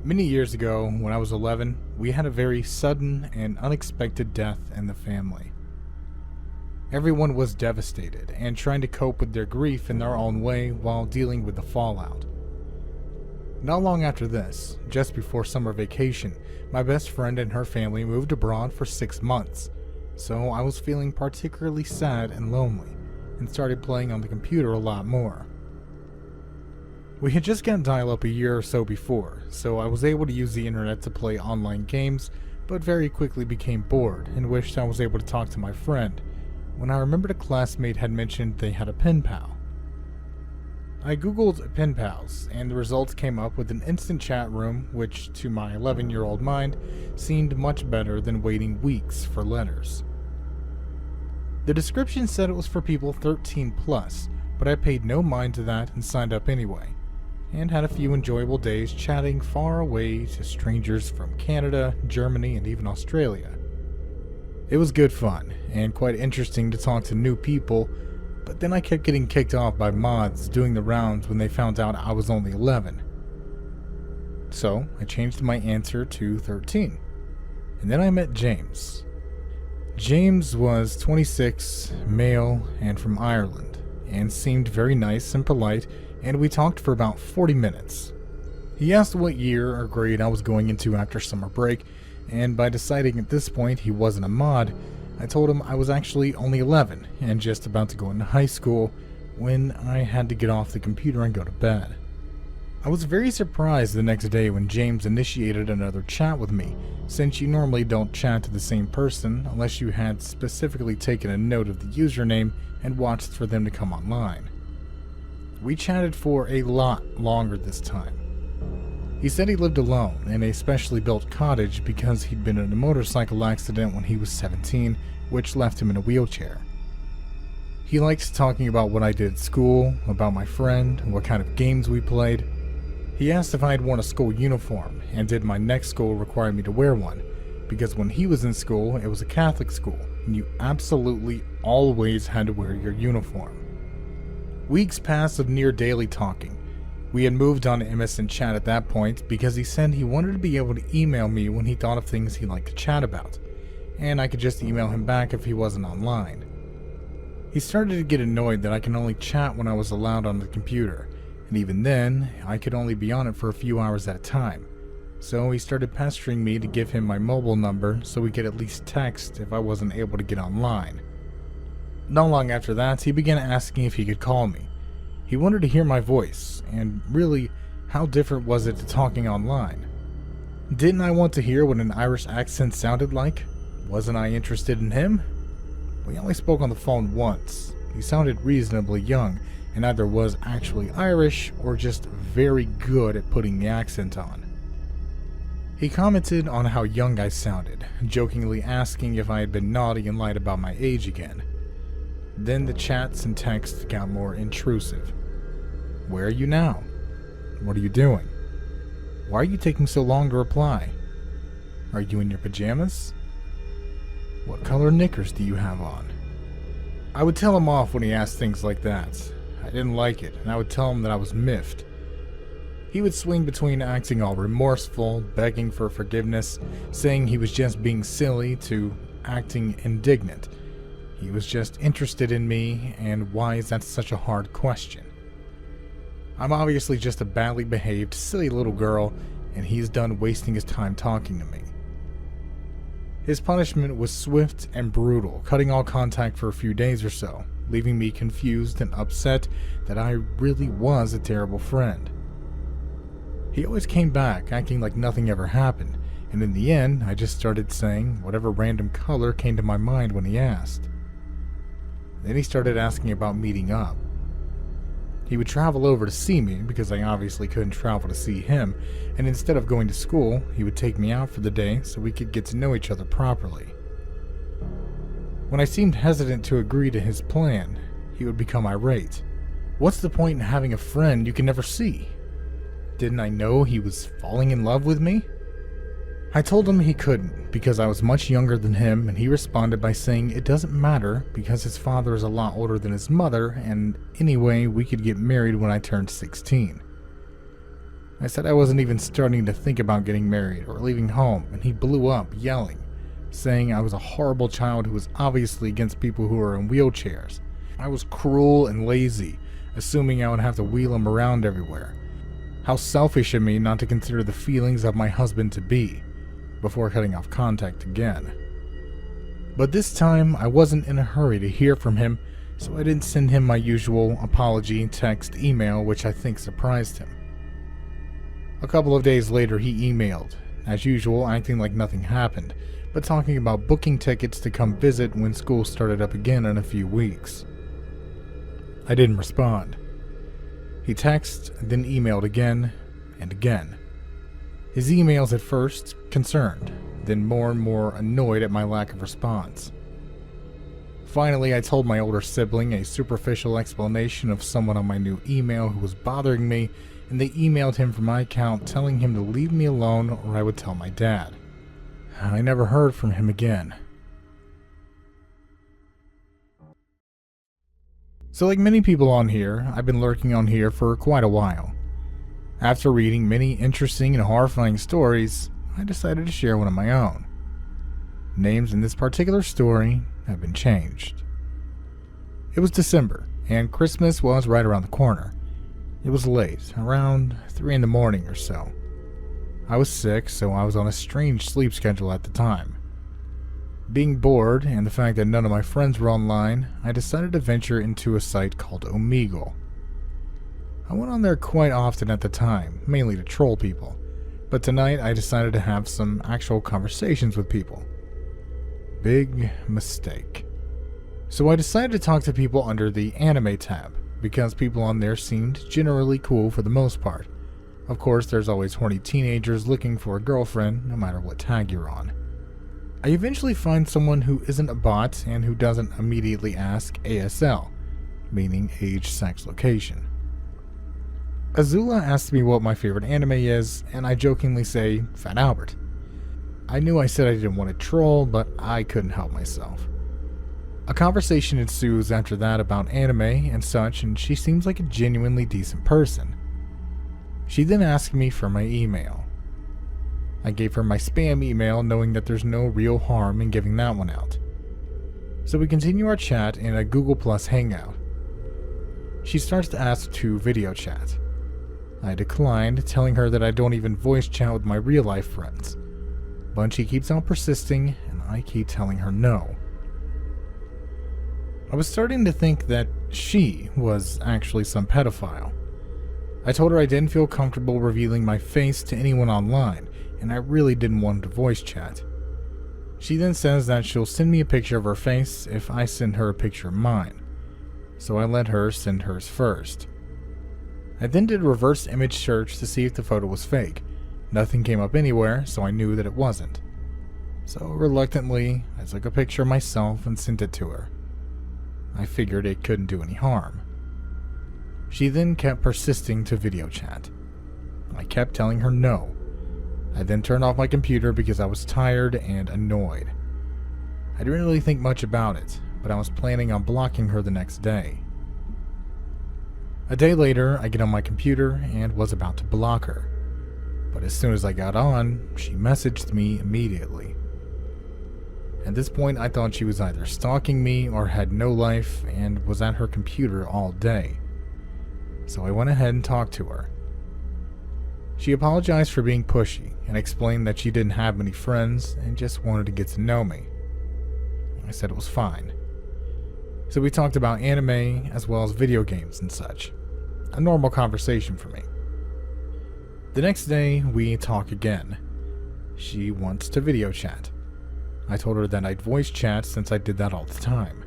Many years ago, when I was 11, we had a very sudden and unexpected death in the family. Everyone was devastated and trying to cope with their grief in their own way while dealing with the fallout. Not long after this, just before summer vacation, my best friend and her family moved abroad for 6 months, so I was feeling particularly sad and lonely and started playing on the computer a lot more. We had just gotten dial-up a year or so before, so I was able to use the internet to play online games, but very quickly became bored and wished I was able to talk to my friend, when I remembered a classmate had mentioned they had a pen pal. I googled pen pals, and the results came up with an instant chat room which, to my 11-year-old mind, seemed much better than waiting weeks for letters. The description said it was for people 13 plus, but I paid no mind to that and signed up anyway, and had a few enjoyable days chatting far away to strangers from Canada, Germany, and even Australia. It was good fun, and quite interesting to talk to new people, but then I kept getting kicked off by mods doing the rounds when they found out I was only 11. So, I changed my answer to 13. And then I met James. James was 26, male, and from Ireland, and seemed very nice and polite, and we talked for about 40 minutes. He asked what year or grade I was going into after summer break, and by deciding at this point he wasn't a mod, I told him I was actually only 11 and just about to go into high school when I had to get off the computer and go to bed. I was very surprised the next day when James initiated another chat with me, since you normally don't chat to the same person unless you had specifically taken a note of the username and watched for them to come online. We chatted for a lot longer this time. He said he lived alone in a specially built cottage because he'd been in a motorcycle accident when he was 17, which left him in a wheelchair. He liked talking about what I did at school, about my friend, what kind of games we played. He asked if I had worn a school uniform, and did my next school require me to wear one, because when he was in school, it was a Catholic school, and you absolutely always had to wear your uniform. Weeks passed of near daily talking. We had moved on to MSN chat at that point because he said he wanted to be able to email me when he thought of things he liked to chat about, and I could just email him back if he wasn't online. He started to get annoyed that I can only chat when I was allowed on the computer, and even then, I could only be on it for a few hours at a time, so he started pestering me to give him my mobile number so we could at least text if I wasn't able to get online. Not long after that, he began asking if he could call me. He wanted to hear my voice, and really, how different was it to talking online? Didn't I want to hear what an Irish accent sounded like? Wasn't I interested in him? We only spoke on the phone once. He sounded reasonably young, and either was actually Irish or just very good at putting the accent on. He commented on how young I sounded, jokingly asking if I had been naughty and lied about my age again. Then the chats and texts got more intrusive. Where are you now? What are you doing? Why are you taking so long to reply? Are you in your pajamas? What color knickers do you have on? I would tell him off when he asked things like that. I didn't like it, and I would tell him that I was miffed. He would swing between acting all remorseful, begging for forgiveness, saying he was just being silly, to acting indignant. He was just interested in me, and why is that such a hard question? I'm obviously just a badly behaved, silly little girl, and he's done wasting his time talking to me. His punishment was swift and brutal, cutting all contact for a few days or so, leaving me confused and upset that I really was a terrible friend. He always came back, acting like nothing ever happened, and in the end, I just started saying whatever random color came to my mind when he asked. Then he started asking about meeting up. He would travel over to see me because I obviously couldn't travel to see him, and instead of going to school, he would take me out for the day so we could get to know each other properly. When I seemed hesitant to agree to his plan, he would become irate. What's the point in having a friend you can never see? Didn't I know he was falling in love with me? I told him he couldn't because I was much younger than him, and he responded by saying it doesn't matter because his father is a lot older than his mother, and anyway, we could get married when I turned 16. I said I wasn't even starting to think about getting married or leaving home, and he blew up, yelling, saying I was a horrible child who was obviously against people who are in wheelchairs. I was cruel and lazy, assuming I would have to wheel him around everywhere. How selfish of me not to consider the feelings of my husband-to-be, before cutting off contact again. But this time, I wasn't in a hurry to hear from him, so I didn't send him my usual apology text email, which I think surprised him. A couple of days later, he emailed, as usual, acting like nothing happened, but talking about booking tickets to come visit when school started up again in a few weeks. I didn't respond. He texted, then emailed again and again. His emails at first concerned, then more and more annoyed at my lack of response. Finally, I told my older sibling a superficial explanation of someone on my new email who was bothering me, and they emailed him from my account telling him to leave me alone or I would tell my dad. I never heard from him again. So like many people on here, I've been lurking on here for quite a while. After reading many interesting and horrifying stories, I decided to share one of my own. Names in this particular story have been changed. It was December, and Christmas was right around the corner. It was late, around 3 in the morning or so. I was sick, so I was on a strange sleep schedule at the time. Being bored, and the fact that none of my friends were online, I decided to venture into a site called Omegle. I went on there quite often at the time, mainly to troll people, but tonight I decided to have some actual conversations with people. Big mistake. So I decided to talk to people under the anime tab, because people on there seemed generally cool for the most part. Of course, there's always horny teenagers looking for a girlfriend, no matter what tag you're on. I eventually find someone who isn't a bot and who doesn't immediately ask ASL, meaning age, sex, location. Azula asks me what my favorite anime is, and I jokingly say Fat Albert. I knew I said I didn't want to troll, but I couldn't help myself. A conversation ensues after that about anime and such, and she seems like a genuinely decent person. She then asked me for my email. I gave her my spam email, knowing that there's no real harm in giving that one out. So we continue our chat in a Google Plus hangout. She starts to ask to video chat. I declined, telling her that I don't even voice chat with my real life friends. But she keeps on persisting, and I keep telling her no. I was starting to think that she was actually some pedophile. I told her I didn't feel comfortable revealing my face to anyone online, and I really didn't want to voice chat. She then says that she'll send me a picture of her face if I send her a picture of mine, so I let her send hers first. I then did a reverse image search to see if the photo was fake. Nothing came up anywhere, so I knew that it wasn't. So reluctantly, I took a picture of myself and sent it to her. I figured it couldn't do any harm. She then kept persisting to video chat. I kept telling her no. I then turned off my computer because I was tired and annoyed. I didn't really think much about it, but I was planning on blocking her the next day. A day later, I get on my computer and was about to block her. But as soon as I got on, she messaged me immediately. At this point, I thought she was either stalking me or had no life and was at her computer all day. So I went ahead and talked to her. She apologized for being pushy and explained that she didn't have many friends and just wanted to get to know me. I said it was fine. So we talked about anime as well as video games and such. A normal conversation for me. The next day, we talk again. She wants to video chat. I told her that I'd voice chat since I did that all the time.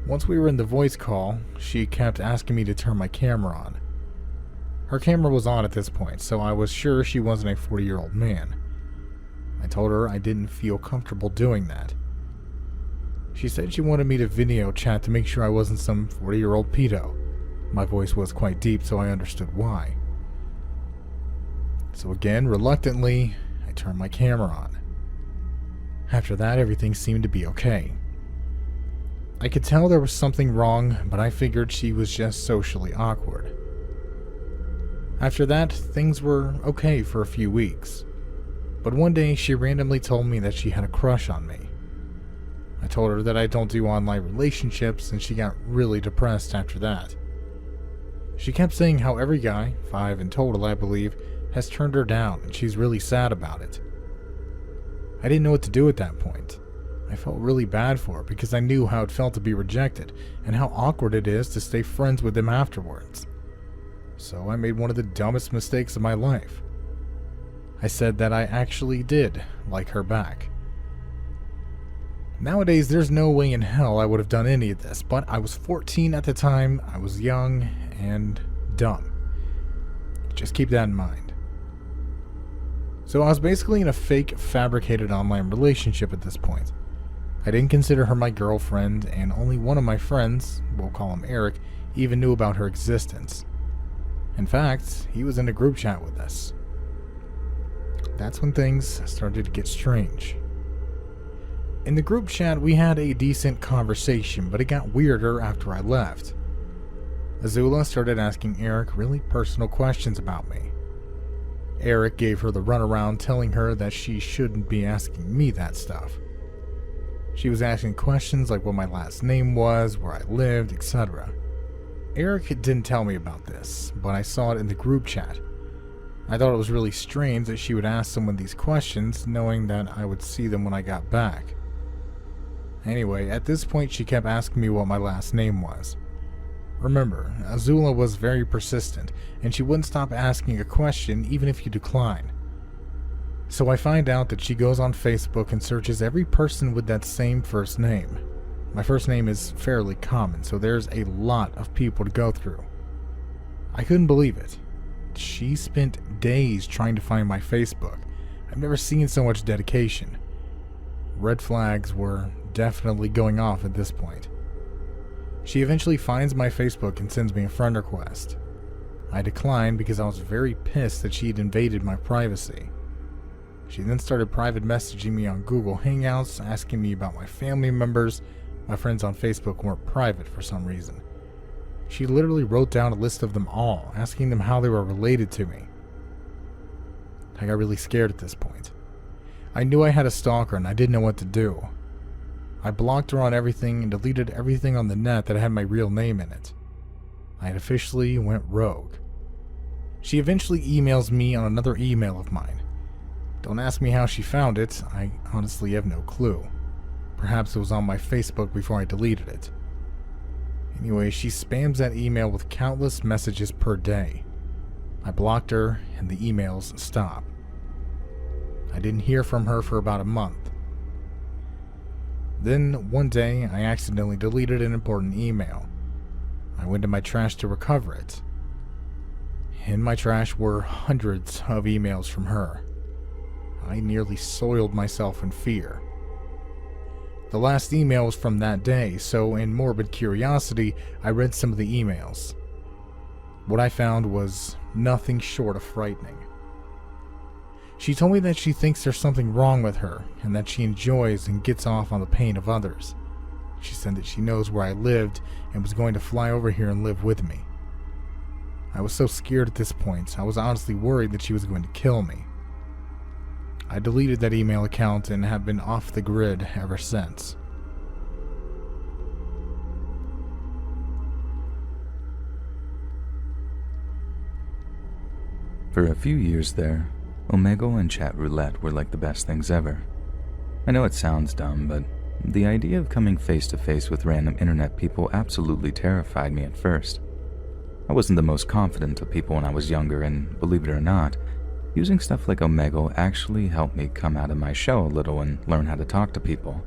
Once we were in the voice call, she kept asking me to turn my camera on. Her camera was on at this point, so I was sure she wasn't a 40-year-old man. I told her I didn't feel comfortable doing that. She said she wanted me to video chat to make sure I wasn't some 40-year-old pedo. My voice was quite deep, so I understood why. So again, reluctantly, I turned my camera on. After that, everything seemed to be okay. I could tell there was something wrong, but I figured she was just socially awkward. After that, things were okay for a few weeks. But one day, she randomly told me that she had a crush on me. I told her that I don't do online relationships, and she got really depressed after that. She kept saying how every guy, 5 in total I believe, has turned her down, and she's really sad about it. I didn't know what to do at that point. I felt really bad for her because I knew how it felt to be rejected, and how awkward it is to stay friends with them afterwards. So I made one of the dumbest mistakes of my life. I said that I actually did like her back. Nowadays, there's no way in hell I would have done any of this, but I was 14 at the time, I was young and dumb. Just keep that in mind. So I was basically in a fake, fabricated online relationship at this point. I didn't consider her my girlfriend, and only one of my friends, we'll call him Eric, even knew about her existence. In fact, he was in a group chat with us. That's when things started to get strange. In the group chat, we had a decent conversation, but it got weirder after I left. Azula started asking Eric really personal questions about me. Eric gave her the runaround, telling her that she shouldn't be asking me that stuff. She was asking questions like what my last name was, where I lived, etc. Eric didn't tell me about this, but I saw it in the group chat. I thought it was really strange that she would ask someone these questions, knowing that I would see them when I got back. Anyway, at this point she kept asking me what my last name was. Remember, Azula was very persistent, and she wouldn't stop asking a question even if you decline. So I find out that she goes on Facebook and searches every person with that same first name. My first name is fairly common, so there's a lot of people to go through. I couldn't believe it. She spent days trying to find my Facebook. I've never seen so much dedication. Red flags were definitely going off at this point. She eventually finds my Facebook and sends me a friend request. I declined because I was very pissed that she had invaded my privacy. She then started private messaging me on Google Hangouts, asking me about my family members. My friends on Facebook weren't private for some reason. She literally wrote down a list of them all, asking them how they were related to me. I got really scared at this point. I knew I had a stalker and I didn't know what to do. I blocked her on everything and deleted everything on the net that had my real name in it. I had officially went rogue. She eventually emails me on another email of mine. Don't ask me how she found it, I honestly have no clue. Perhaps it was on my Facebook before I deleted it. Anyway, she spams that email with countless messages per day. I blocked her and the emails stopped. I didn't hear from her for about a month. Then, one day, I accidentally deleted an important email. I went to my trash to recover it. In my trash were hundreds of emails from her. I nearly soiled myself in fear. The last email was from that day, so in morbid curiosity, I read some of the emails. What I found was nothing short of frightening. She told me that she thinks there's something wrong with her, and that she enjoys and gets off on the pain of others. She said that she knows where I lived and was going to fly over here and live with me. I was so scared at this point, I was honestly worried that she was going to kill me. I deleted that email account and have been off the grid ever since. For a few years there, Omegle and chat roulette were like the best things ever. I know it sounds dumb, but the idea of coming face to face with random internet people absolutely terrified me at first. I wasn't the most confident of people when I was younger, and believe it or not, using stuff like Omegle actually helped me come out of my shell a little and learn how to talk to people.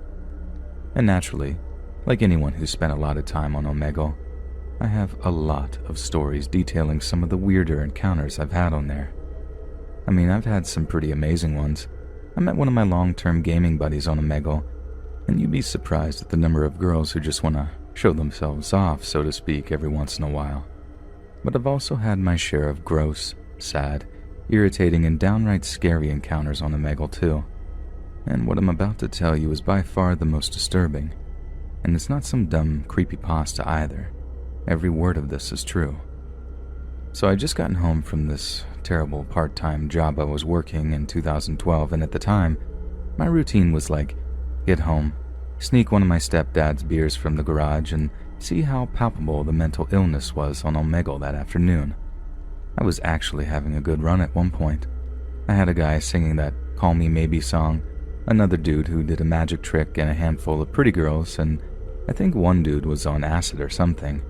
And naturally, like anyone who's spent a lot of time on Omegle, I have a lot of stories detailing some of the weirder encounters I've had on there. I mean, I've had some pretty amazing ones. I met one of my long-term gaming buddies on Omegle, and you'd be surprised at the number of girls who just want to show themselves off, so to speak, every once in a while. But I've also had my share of gross, sad, irritating, and downright scary encounters on Omegle too. And what I'm about to tell you is by far the most disturbing. And it's not some dumb creepypasta either. Every word of this is true. So I'd just gotten home from this terrible part-time job I was working in 2012, and at the time, my routine was like, get home, sneak one of my stepdad's beers from the garage, and see how palpable the mental illness was on Omegle that afternoon. I was actually having a good run at one point. I had a guy singing that Call Me Maybe song, another dude who did a magic trick, and a handful of pretty girls, and I think one dude was on acid or something.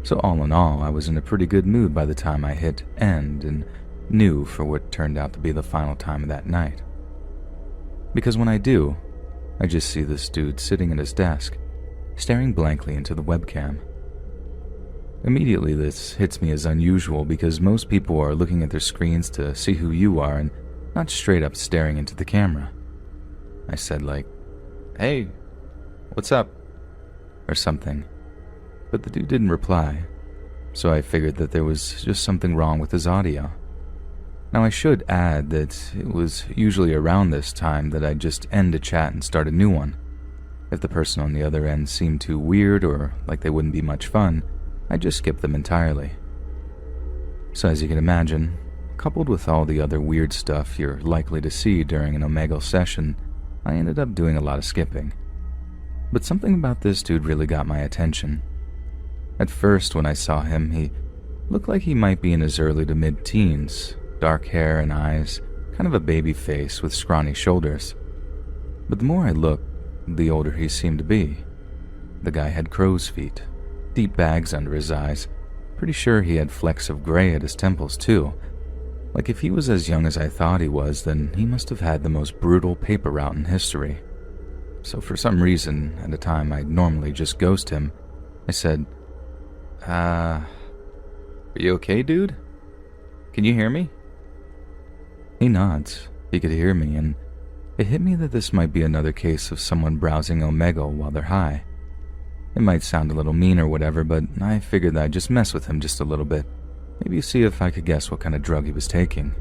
So all in all, I was in a pretty good mood by the time I hit end and knew for what turned out to be the final time of that night. Because when I do, I just see this dude sitting at his desk, staring blankly into the webcam. Immediately this hits me as unusual because most people are looking at their screens to see who you are and not straight up staring into the camera. I said like, "Hey, what's up?" or something. But the dude didn't reply, so I figured that there was just something wrong with his audio. Now I should add that it was usually around this time that I'd just end a chat and start a new one. If the person on the other end seemed too weird or like they wouldn't be much fun, I'd just skip them entirely. So as you can imagine, coupled with all the other weird stuff you're likely to see during an Omegle session, I ended up doing a lot of skipping. But something about this dude really got my attention. At first, when I saw him, he looked like he might be in his early to mid-teens, dark hair and eyes, kind of a baby face with scrawny shoulders. But the more I looked, the older he seemed to be. The guy had crow's feet, deep bags under his eyes. Pretty sure he had flecks of gray at his temples too. Like if he was as young as I thought he was, then he must have had the most brutal paper route in history. So for some reason, at a time I'd normally just ghost him, I said, are you okay, dude? Can you hear me?" He nods. He could hear me, and it hit me that this might be another case of someone browsing Omegle while they're high. It might sound a little mean or whatever, but I figured that I'd just mess with him just a little bit. Maybe see if I could guess what kind of drug he was taking.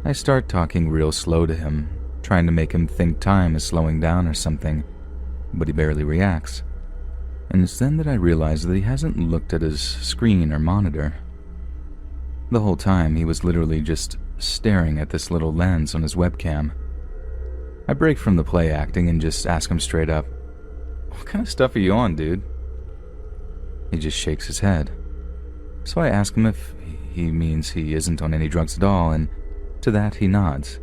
I start talking real slow to him, trying to make him think time is slowing down or something, but he barely reacts. And it's then that I realize that he hasn't looked at his screen or monitor. The whole time, he was literally just staring at this little lens on his webcam. I break from the play acting and just ask him straight up, "What kind of stuff are you on, dude?" He just shakes his head. So I ask him if he means he isn't on any drugs at all, and to that he nods.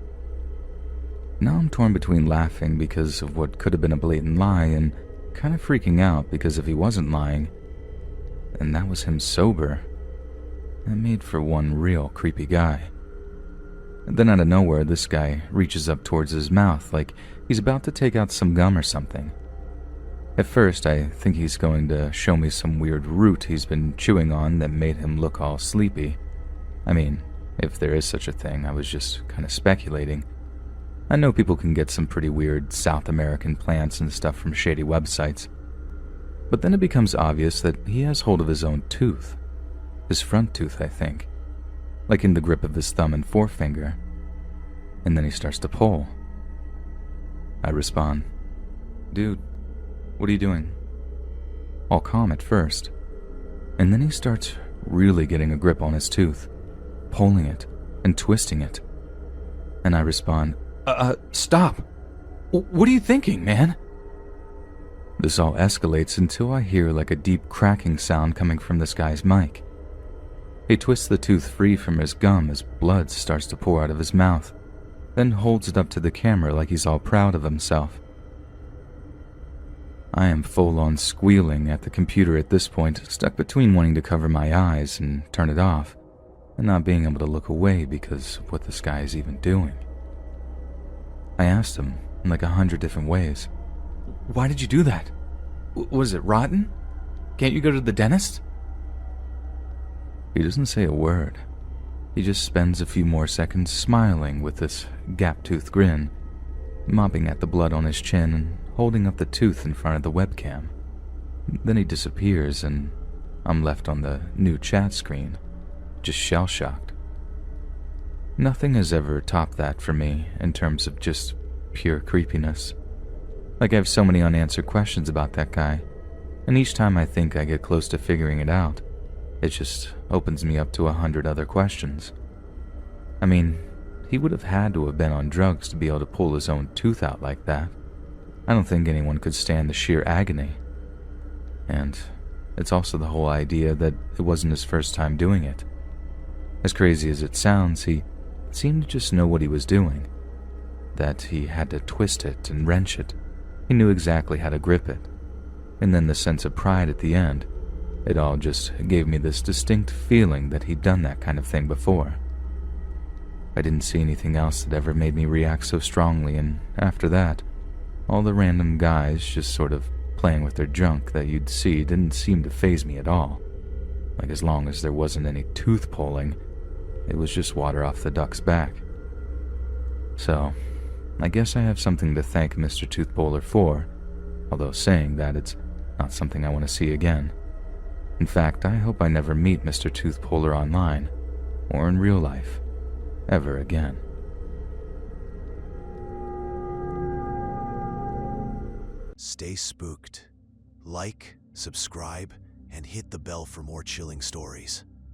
Now I'm torn between laughing because of what could have been a blatant lie and kind of freaking out because if he wasn't lying, and that was him sober, that made for one real creepy guy. And then out of nowhere, this guy reaches up towards his mouth like he's about to take out some gum or something. At first, I think he's going to show me some weird root he's been chewing on that made him look all sleepy. I mean, if there is such a thing, I was just kind of speculating. I know people can get some pretty weird South American plants and stuff from shady websites. But then it becomes obvious that he has hold of his own tooth. His front tooth, I think. Like in the grip of his thumb and forefinger. And then he starts to pull. I respond, "Dude, what are you doing?" All calm at first. And then he starts really getting a grip on his tooth, pulling it and twisting it. And I respond, Stop! What are you thinking, man?" This all escalates until I hear like a deep cracking sound coming from this guy's mic. He twists the tooth free from his gum as blood starts to pour out of his mouth, then holds it up to the camera like he's all proud of himself. I am full-on squealing at the computer at this point, stuck between wanting to cover my eyes and turn it off, and not being able to look away because of what this guy is even doing. I asked him in like 100 different ways, "Why did you do that? Was it rotten? Can't you go to the dentist?" He doesn't say a word. He just spends a few more seconds smiling with this gap-toothed grin, mopping at the blood on his chin and holding up the tooth in front of the webcam. Then he disappears and I'm left on the new chat screen, just shell-shocked. Nothing has ever topped that for me in terms of just pure creepiness. Like I have so many unanswered questions about that guy, and each time I think I get close to figuring it out, It just opens me up to 100 other questions. I mean, he would have had to have been on drugs to be able to pull his own tooth out like that. I don't think anyone could stand the sheer agony. And it's also the whole idea that it wasn't his first time doing it. As crazy as it sounds, he seemed to just know what he was doing. That he had to twist it and wrench it. He knew exactly how to grip it. And then the sense of pride at the end. It all just gave me this distinct feeling that he'd done that kind of thing before. I didn't see anything else that ever made me react so strongly, and after that, all the random guys just sort of playing with their junk that you'd see didn't seem to faze me at all. Like as long as there wasn't any tooth pulling, it was just water off the duck's back. So, I guess I have something to thank Mr. Tooth Puller for, although saying that it's not something I want to see again. In fact, I hope I never meet Mr. Tooth Puller online, or in real life, ever again. Stay spooked. Like, subscribe, and hit the bell for more chilling stories.